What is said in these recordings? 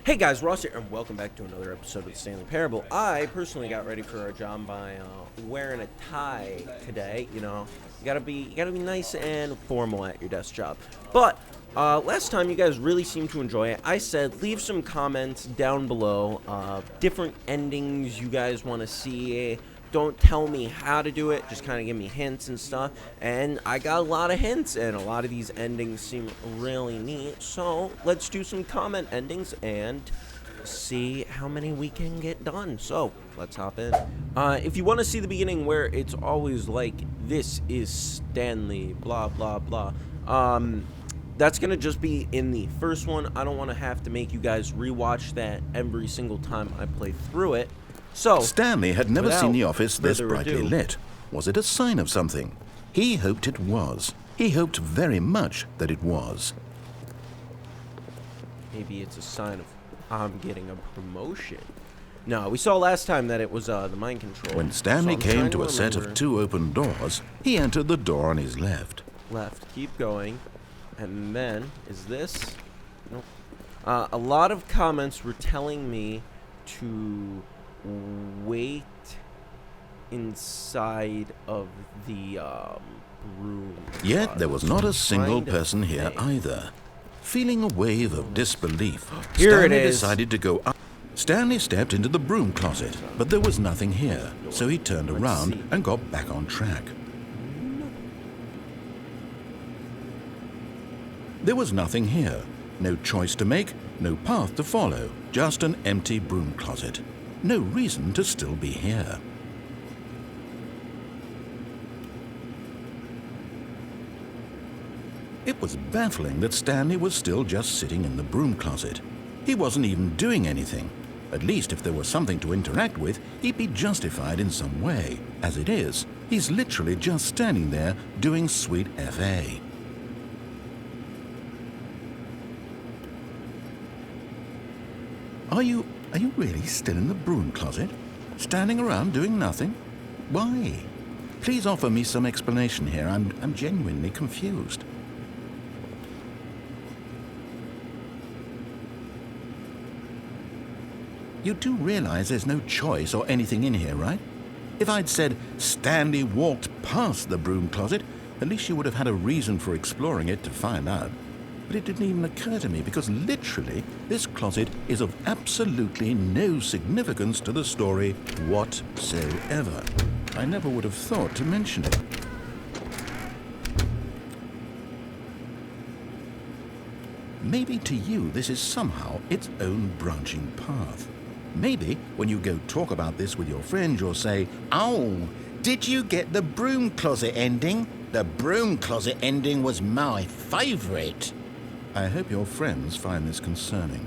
Hey guys, Ross here, and welcome back to another episode of the Stanley Parable. I personally got ready for our job by wearing a tie today. You know, you gotta be nice and formal at your desk job. But last time you guys really seemed to enjoy it. I said leave some comments down below, different endings you guys want to see. Don't tell me how to do it, just kind of give me hints and stuff. And I got a lot of hints, and a lot of these endings seem really neat. So let's do some comment endings and see how many we can get done. So let's hop in. If you want to see the beginning where it's always like, this is Stanley, blah, blah, blah. That's going to just be in the first one. I don't want to have to make you guys rewatch that every single time I play through it. So, Stanley had never seen the office this brightly ado, lit. Was it a sign of something? He hoped it was. He hoped very much that it was. Maybe it's a sign of I'm getting a promotion. No, we saw last time that it was the mind control. When Stanley So came to a set of two open doors, he entered the door on his left. Left, keep going. And then, is this? Nope. A lot of comments were telling me to wait inside of the room. Yet there was not a single Trying to person here think. either. Feeling a wave of disbelief, Here it Stanley is. decided to go up. Stanley stepped into the broom closet, but there was nothing here, so he turned around see. and got back on track. There was nothing here. No choice to make, no path to follow, just an empty broom closet. No reason to still be here. It was baffling that Stanley was still just sitting in the broom closet. He wasn't even doing anything. At least if there was something to interact with, he'd be justified in some way. As it is, he's literally just standing there doing sweet FA. Are you really still in the broom closet? Standing around doing nothing? Why? Please offer me some explanation here. I'm genuinely confused. You do realize there's no choice or anything in here, right? If I'd said Stanley walked past the broom closet, at least you would have had a reason for exploring it to find out. But it didn't even occur to me because literally this closet is of absolutely no significance to the story whatsoever. I never would have thought to mention it. Maybe to you this is somehow its own branching path. Maybe when you go talk about this with your friend, you'll say, "Oh, did you get the broom closet ending? The broom closet ending was my favorite." I hope your friends find this concerning.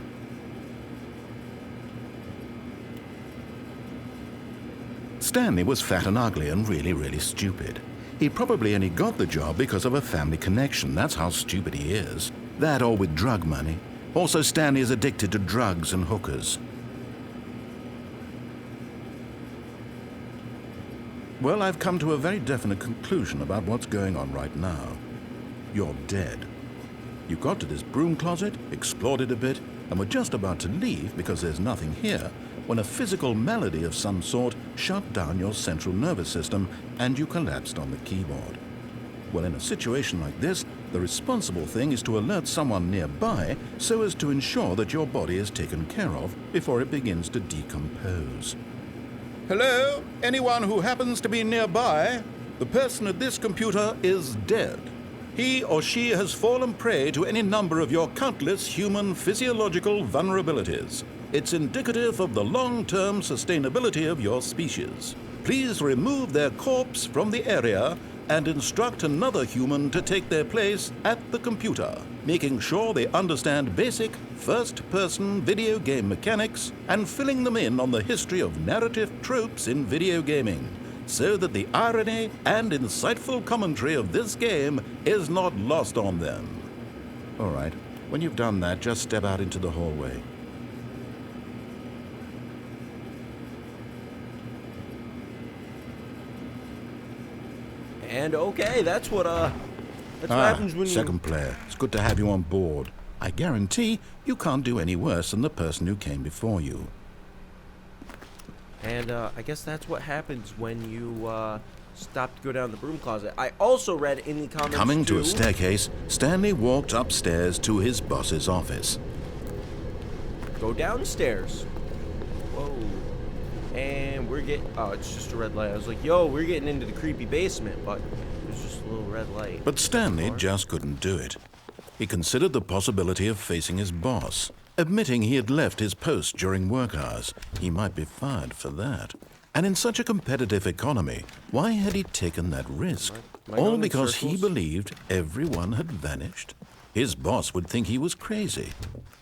Stanley was fat and ugly and really stupid. He probably only got the job because of a family connection. That's how stupid he is. That or with drug money. Also, Stanley is addicted to drugs and hookers. Well, I've come to a very definite conclusion about what's going on right now. You're dead. You got to this broom closet, explored it a bit, and were just about to leave because there's nothing here, when a physical malady of some sort shut down your central nervous system and you collapsed on the keyboard. Well, in a situation like this, the responsible thing is to alert someone nearby so as to ensure that your body is taken care of before it begins to decompose. Hello? Anyone who happens to be nearby? The person at this computer is dead. He or she has fallen prey to any number of your countless human physiological vulnerabilities. It's indicative of the long-term sustainability of your species. Please remove their corpse from the area and instruct another human to take their place at the computer, making sure they understand basic first-person video game mechanics and filling them in on the history of narrative tropes in video gaming, so that the irony and insightful commentary of this game is not lost on them. All right, when you've done that, just step out into the hallway. And okay, that's what happens when Second player, it's good to have you on board. I guarantee you can't do any worse than the person who came before you. And I guess that's what happens when you stop to go down the broom closet. I also read in the comments Coming to a too- staircase, Stanley walked upstairs to his boss's office. Go downstairs. Whoa. And we're getting... Oh, it's just a red light. I was like, yo, we're getting into the creepy basement, but there's just a little red light. But Stanley just couldn't do it. He considered the possibility of facing his boss, admitting he had left his post during work hours. He might be fired for that. And in such a competitive economy, why had he taken that risk? Am I All going in because he circles? believed everyone had vanished? His boss would think he was crazy.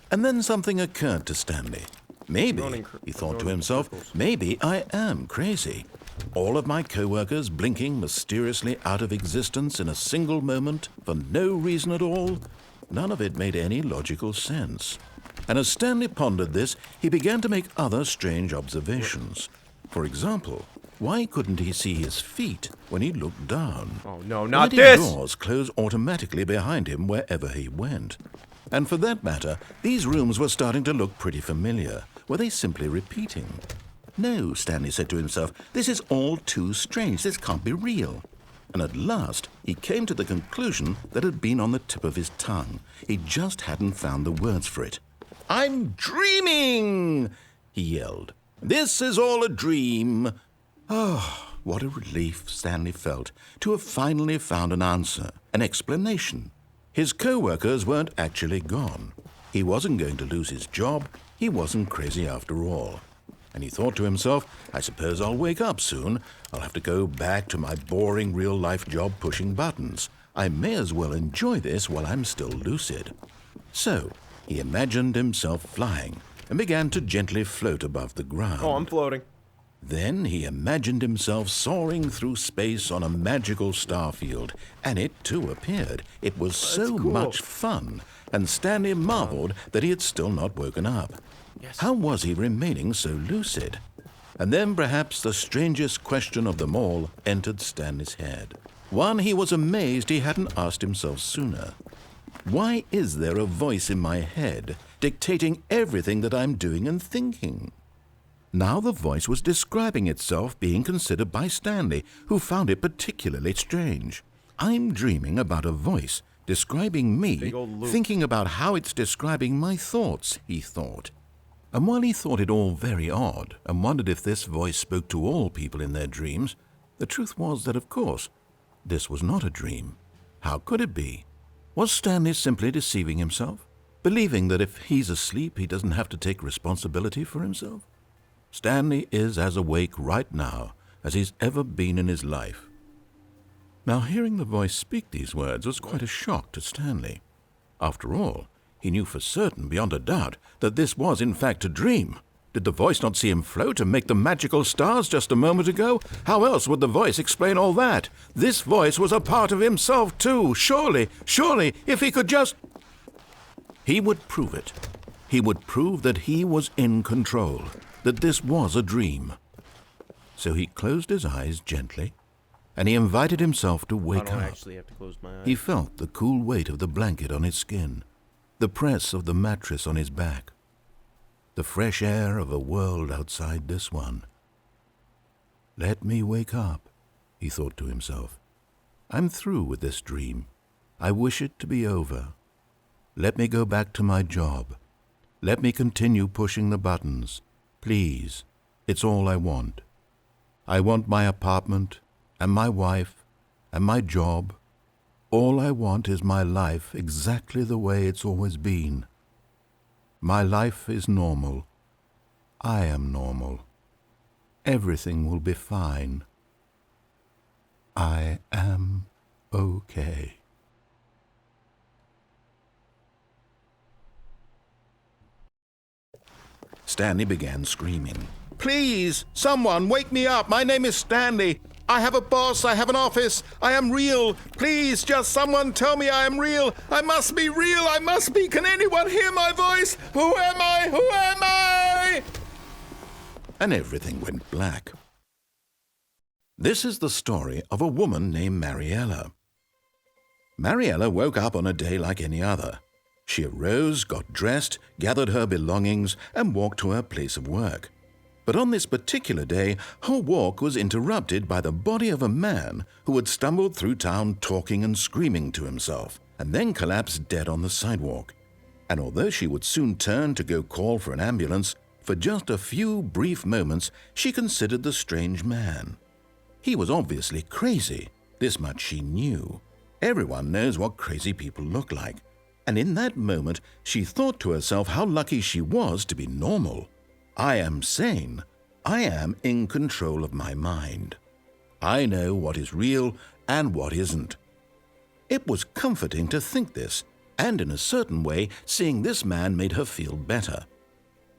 And then something occurred to Stanley. Maybe, he thought to himself, maybe I am crazy. All of my co-workers blinking mysteriously out of existence in a single moment for no reason at all. None of it made any logical sense. And as Stanley pondered this, he began to make other strange observations. For example, why couldn't he see his feet when he looked down? Oh, no, Why not did this! doors close automatically behind him wherever he went? And for that matter, these rooms were starting to look pretty familiar. Were they simply repeating? No, Stanley said to himself, this is all too strange. This can't be real. And at last, he came to the conclusion that had been on the tip of his tongue. He just hadn't found the words for it. I'm dreaming, he yelled. This is all a dream. Oh, what a relief Stanley felt to have finally found an answer, an explanation. His co-workers weren't actually gone. He wasn't going to lose his job. He wasn't crazy after all. And he thought to himself, I suppose I'll wake up soon. I'll have to go back to my boring real-life job pushing buttons. I may as well enjoy this while I'm still lucid. So, he imagined himself flying and began to gently float above the ground. Oh, I'm floating. Then he imagined himself soaring through space on a magical star field, and it too appeared. It was so cool. much fun, and Stanley marveled that he had still not woken up. Yes. How was he remaining so lucid? And then perhaps the strangest question of them all entered Stanley's head. One he was amazed he hadn't asked himself sooner. Why is there a voice in my head dictating everything that I'm doing and thinking? Now the voice was describing itself being considered by Stanley, who found it particularly strange. I'm dreaming about a voice describing me, Big old loop. thinking about how it's describing my thoughts, he thought. And while he thought it all very odd and wondered if this voice spoke to all people in their dreams, the truth was that, of course, this was not a dream. How could it be? Was Stanley simply deceiving himself, believing that if he's asleep he doesn't have to take responsibility for himself? Stanley is as awake right now as he's ever been in his life. Now, hearing the voice speak these words was quite a shock to Stanley. After all, he knew for certain, beyond a doubt, that this was in fact a dream. Did the voice not see him float and make the magical stars just a moment ago? How else would the voice explain all that? This voice was a part of himself too. Surely, if he could just... He would prove it. He would prove that he was in control, that this was a dream. So he closed his eyes gently, and he invited himself to I wake don't up. actually have to close my eyes. He felt the cool weight of the blanket on his skin, the press of the mattress on his back, the fresh air of a world outside this one. Let me wake up, he thought to himself. I'm through with this dream. I wish it to be over. Let me go back to my job. Let me continue pushing the buttons. Please, it's all I want. I want my apartment and my wife and my job. All I want is my life exactly the way it's always been. My life is normal. I am normal. Everything will be fine. I am okay. Stanley began screaming. Please, someone, wake me up. My name is Stanley. I have a boss. I have an office. I am real. Please, just someone tell me I am real. I must be real. I must be. Can anyone hear my voice? Who am I? Who am I? And everything went black. This is the story of a woman named Mariella. Mariella woke up on a day like any other. She arose, got dressed, gathered her belongings, and walked to her place of work. But on this particular day, her walk was interrupted by the body of a man who had stumbled through town talking and screaming to himself, and then collapsed dead on the sidewalk. And although she would soon turn to go call for an ambulance, for just a few brief moments she considered the strange man. He was obviously crazy. This much she knew. Everyone knows what crazy people look like. And in that moment, she thought to herself how lucky she was to be normal. I am sane. I am in control of my mind. I know what is real and what isn't. It was comforting to think this, and in a certain way, seeing this man made her feel better.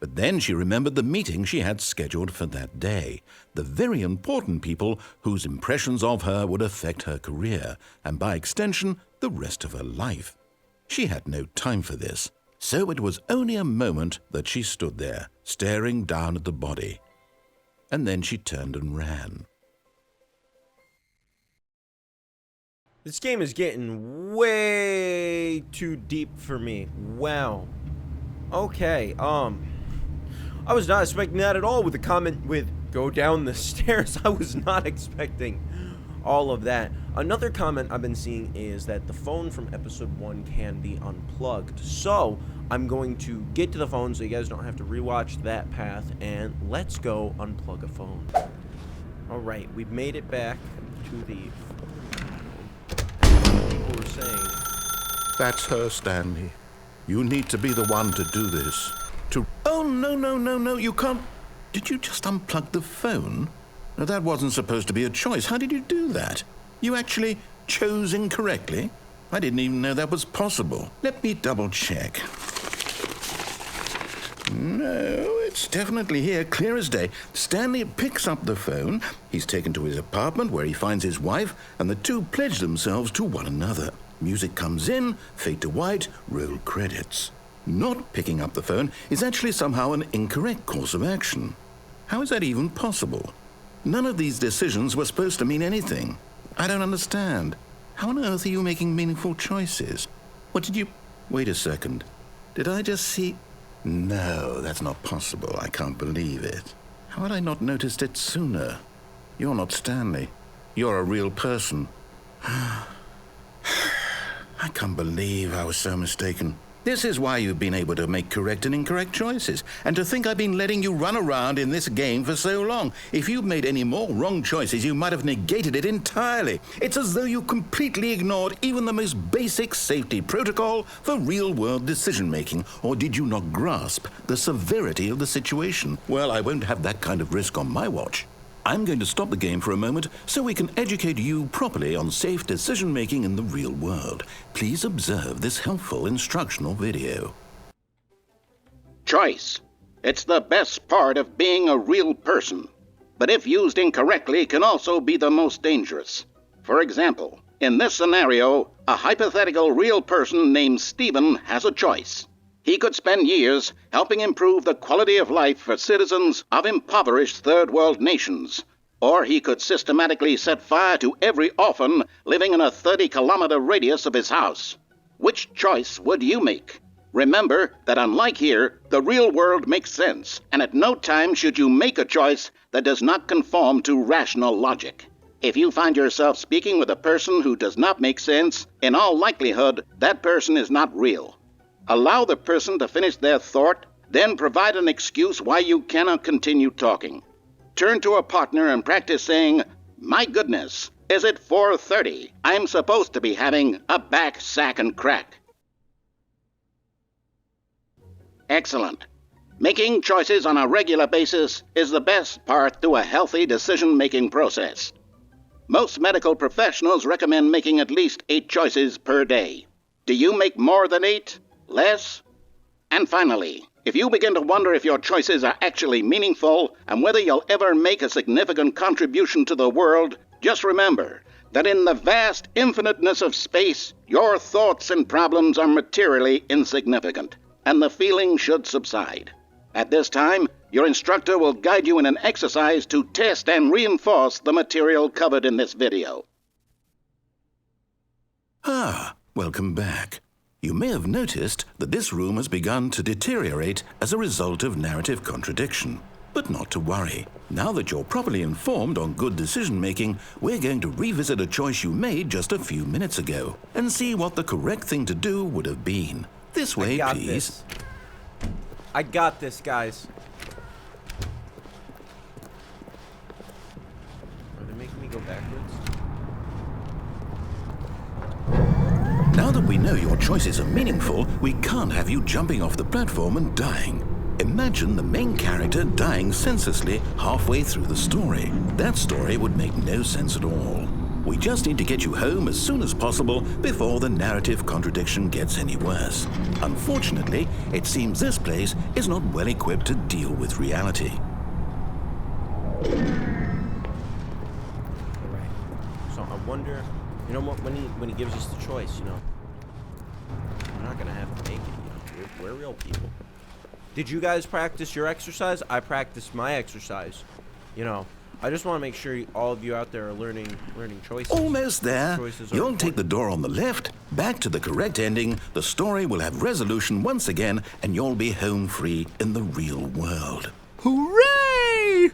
But then she remembered the meeting she had scheduled for that day, the very important people whose impressions of her would affect her career, and by extension, the rest of her life. She had no time for this, so it was only a moment that she stood there, staring down at the body. And then she turned and ran. This game is getting way too deep for me. Wow. Okay, I was not expecting that at all with the comment with go down the stairs. I was not expecting all of that. Another comment I've been seeing is that the phone from episode 1 can be unplugged. So I'm going to get to the phone so you guys don't have to rewatch that path, and let's go unplug a phone. Alright, we've made it back to the people were saying. That's her, Stanley. You need to be the one to do this. Oh, no, you can't. Did you just unplug the phone? No, that wasn't supposed to be a choice. How did you do that? You actually chose incorrectly? I didn't even know that was possible. Let me double check. No, it's definitely here, clear as day. Stanley picks up the phone. He's taken to his apartment where he finds his wife, and the two pledge themselves to one another. Music comes in, fade to white, roll credits. Not picking up the phone is actually somehow an incorrect course of action. How is that even possible? None of these decisions were supposed to mean anything. I don't understand. How on earth are you making meaningful choices? What did you... Wait a second. Did I just see... No, that's not possible. I can't believe it. How had I not noticed it sooner? You're not Stanley. You're a real person. I can't believe I was so mistaken. This is why you've been able to make correct and incorrect choices. And to think I've been letting you run around in this game for so long. If you'd made any more wrong choices, you might have negated it entirely. It's as though you completely ignored even the most basic safety protocol for real-world decision-making. Or did you not grasp the severity of the situation? Well, I won't have that kind of risk on my watch. I'm going to stop the game for a moment so we can educate you properly on safe decision-making in the real world. Please observe this helpful instructional video. Choice. It's the best part of being a real person, but if used incorrectly can also be the most dangerous. For example, in this scenario, a hypothetical real person named Stephen has a choice. He could spend years helping improve the quality of life for citizens of impoverished third world nations. Or he could systematically set fire to every orphan living in a 30-kilometer radius of his house. Which choice would you make? Remember that unlike here, the real world makes sense, and at no time should you make a choice that does not conform to rational logic. If you find yourself speaking with a person who does not make sense, in all likelihood, that person is not real. Allow the person to finish their thought, then provide an excuse why you cannot continue talking. Turn to a partner and practice saying, "My goodness, is it 4:30? I'm supposed to be having a back, sack, and crack." Excellent. Making choices on a regular basis is the best part to a healthy decision-making process. Most medical professionals recommend making at least 8 choices per day. Do you make more than 8? Less? And finally, if you begin to wonder if your choices are actually meaningful and whether you'll ever make a significant contribution to the world, just remember that in the vast infiniteness of space, your thoughts and problems are materially insignificant, and the feeling should subside. At this time, your instructor will guide you in an exercise to test and reinforce the material covered in this video. Welcome back. You may have noticed that this room has begun to deteriorate as a result of narrative contradiction. But not to worry. Now that you're properly informed on good decision-making, we're going to revisit a choice you made just a few minutes ago and see what the correct thing to do would have been. This way, please. I got this, guys. Are they making me go backwards? Now that we know your choices are meaningful, we can't have you jumping off the platform and dying. Imagine the main character dying senselessly halfway through the story. That story would make no sense at all. We just need to get you home as soon as possible before the narrative contradiction gets any worse. Unfortunately, it seems this place is not well equipped to deal with reality. Alright. So I wonder, you know what, when he gives us the choice, you know, we're not gonna have to make it, you know. We're real people. Did you guys practice your exercise? I practiced my exercise. You know, I just want to make sure all of you out there are learning choices. Almost there. You'll take the door on the left, back to the correct ending, the story will have resolution once again, and you'll be home free in the real world. Hooray!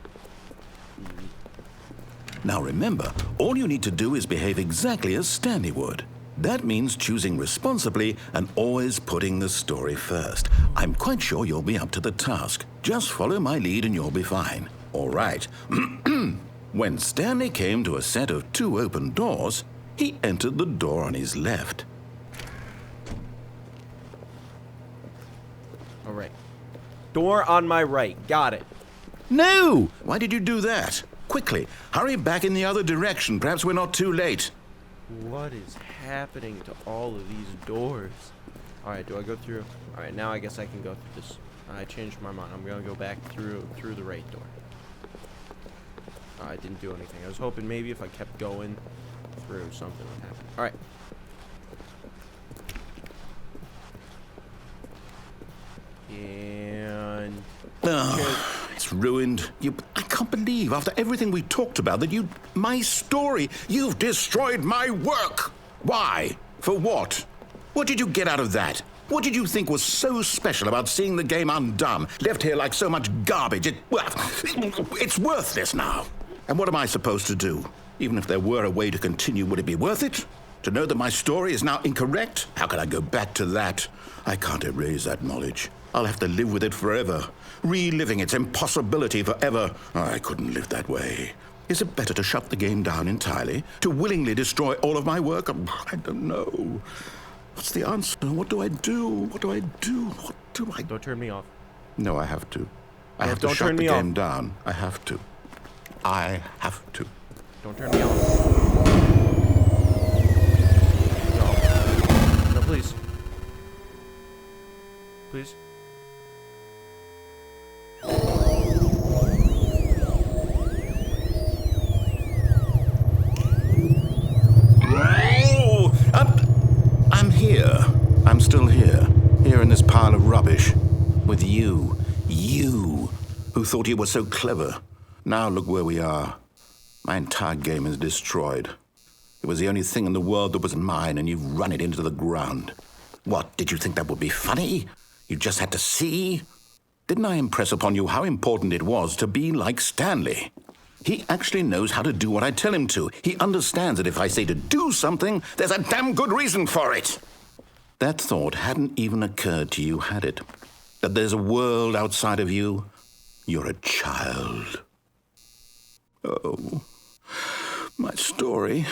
Now remember, all you need to do is behave exactly as Stanley would. That means choosing responsibly and always putting the story first. I'm quite sure you'll be up to the task. Just follow my lead and you'll be fine. All right. When Stanley came to a set of 2 open doors, he entered the door on his left. All right. Door on my right. Got it. No! Why did you do that? Quickly, hurry back in the other direction. Perhaps we're not too late. What is happening to all of these doors? Alright, do I go through? Alright, now I guess I can go through this. I changed my mind. I'm gonna go back through the right door. I didn't do anything. I was hoping maybe if I kept going through, something would happen. Alright. And... It's ruined. I can't believe, after everything we talked about, that my story, you've destroyed my work. Why? For what? What did you get out of that? What did you think was so special about seeing the game undone, left here like so much garbage? It's worthless now. And what am I supposed to do? Even if there were a way to continue, would it be worth it? To know that my story is now incorrect? How can I go back to that? I can't erase that knowledge. I'll have to live with it forever, reliving its impossibility forever. I couldn't live that way. Is it better to shut the game down entirely? To willingly destroy all of my work? I don't know. What's the answer? What do I do? What do I do? What do I... Don't turn me off. No, I have to. I have to shut the game down. I have to. I have to. Don't turn me off. No. No, please. Please. I'm here. I'm still here. Here in this pile of rubbish. With you. You, who thought you were so clever. Now look where we are. My entire game is destroyed. It was the only thing in the world that was mine, and you've run it into the ground. What, did you think that would be funny? You just had to see? Didn't I impress upon you how important it was to be like Stanley? He actually knows how to do what I tell him to. He understands that if I say to do something, there's a damn good reason for it. That thought hadn't even occurred to you, had it? That there's a world outside of you? You're a child. Oh, my story.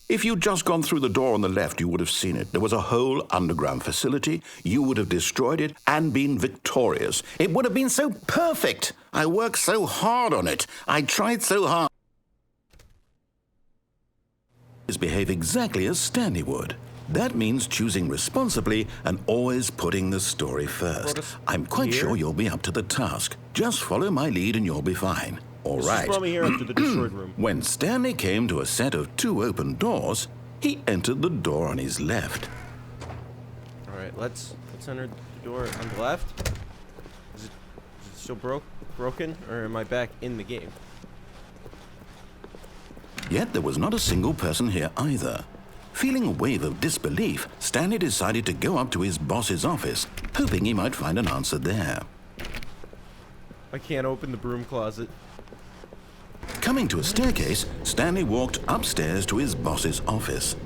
If you'd just gone through the door on the left, you would have seen it. There was a whole underground facility. You would have destroyed it and been victorious. It would have been so perfect. I worked so hard on it. I tried so hard. Behave exactly as Stanley would. That means choosing responsibly and always putting the story first. I'm quite sure you'll be up to the task. Just follow my lead and you'll be fine. All right. Just brought me here up to the destroyed room. When Stanley came to a set of 2 open doors, he entered the door on his left. All right, let's enter the door on the left. Is it still broken, or am I back in the game? Yet there was not a single person here either. Feeling a wave of disbelief, Stanley decided to go up to his boss's office, hoping he might find an answer there. I can't open the broom closet. Coming to a staircase, Stanley walked upstairs to his boss's office.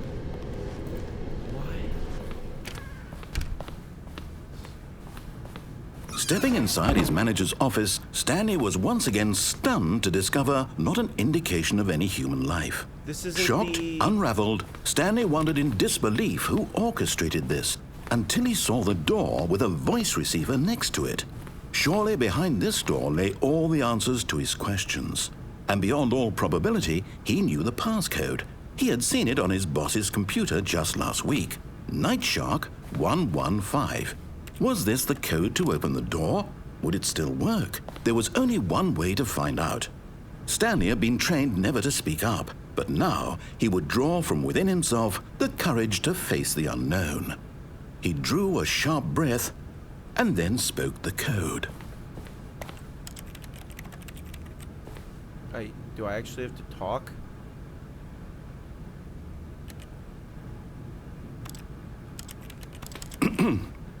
Stepping inside his manager's office, Stanley was once again stunned to discover not an indication of any human life. This isn't Shocked, unraveled, Stanley wondered in disbelief who orchestrated this, until he saw the door with a voice receiver next to it. Surely behind this door lay all the answers to his questions. And beyond all probability, he knew the passcode. He had seen it on his boss's computer just last week. Night Shark 115. Was this the code to open the door? Would it still work? There was only one way to find out. Stanley had been trained never to speak up, but now he would draw from within himself the courage to face the unknown. He drew a sharp breath and then spoke the code. Do I actually have to talk?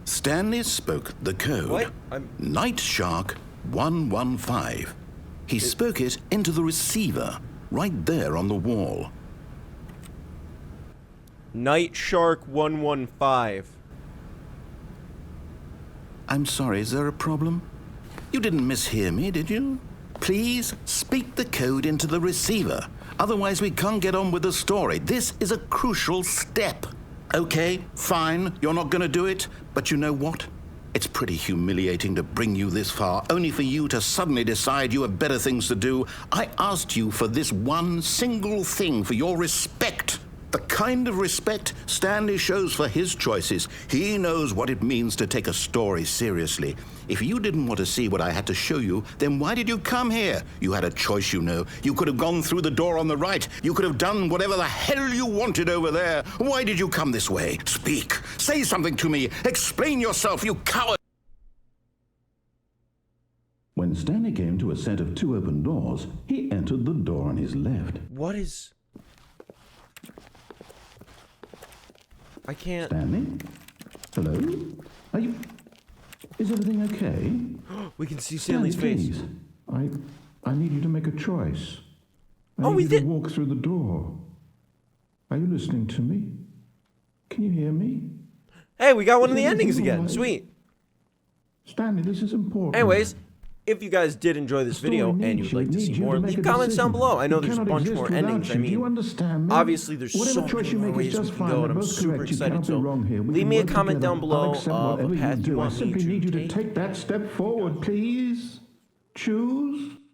Stanley spoke the code. What? Night Shark 115. He spoke it into the receiver, right there on the wall. Night Shark 115. I'm sorry, is there a problem? You didn't mishear me, did you? Please speak the code into the receiver. Otherwise, we can't get on with the story. This is a crucial step. Okay, fine, you're not going to do it. But you know what? It's pretty humiliating to bring you this far, only for you to suddenly decide you have better things to do. I asked you for this one single thing, for your respect. The kind of respect Stanley shows for his choices. He knows what it means to take a story seriously. If you didn't want to see what I had to show you, then why did you come here? You had a choice, you know. You could have gone through the door on the right. You could have done whatever the hell you wanted over there. Why did you come this way? Speak. Say something to me. Explain yourself, you coward. When Stanley came to a set of two open doors, he entered the door on his left. What is... I can't... Stanley? Hello? Are you... Is everything okay? We can see Stanley's face. Please. I need you to make a choice. Oh, we did... walk through the door. Are you listening to me? Can you hear me? Hey, we got one of the endings again. Sweet. Stanley, this is important. Anyways, if you guys did enjoy this video and you'd like to see more, leave comments down below. I know there's a bunch more endings. I mean, obviously there's so many more ways we can go, and I'm super excited. So leave me a comment down below of a path you want me to take. Take that step forward, please. Choose.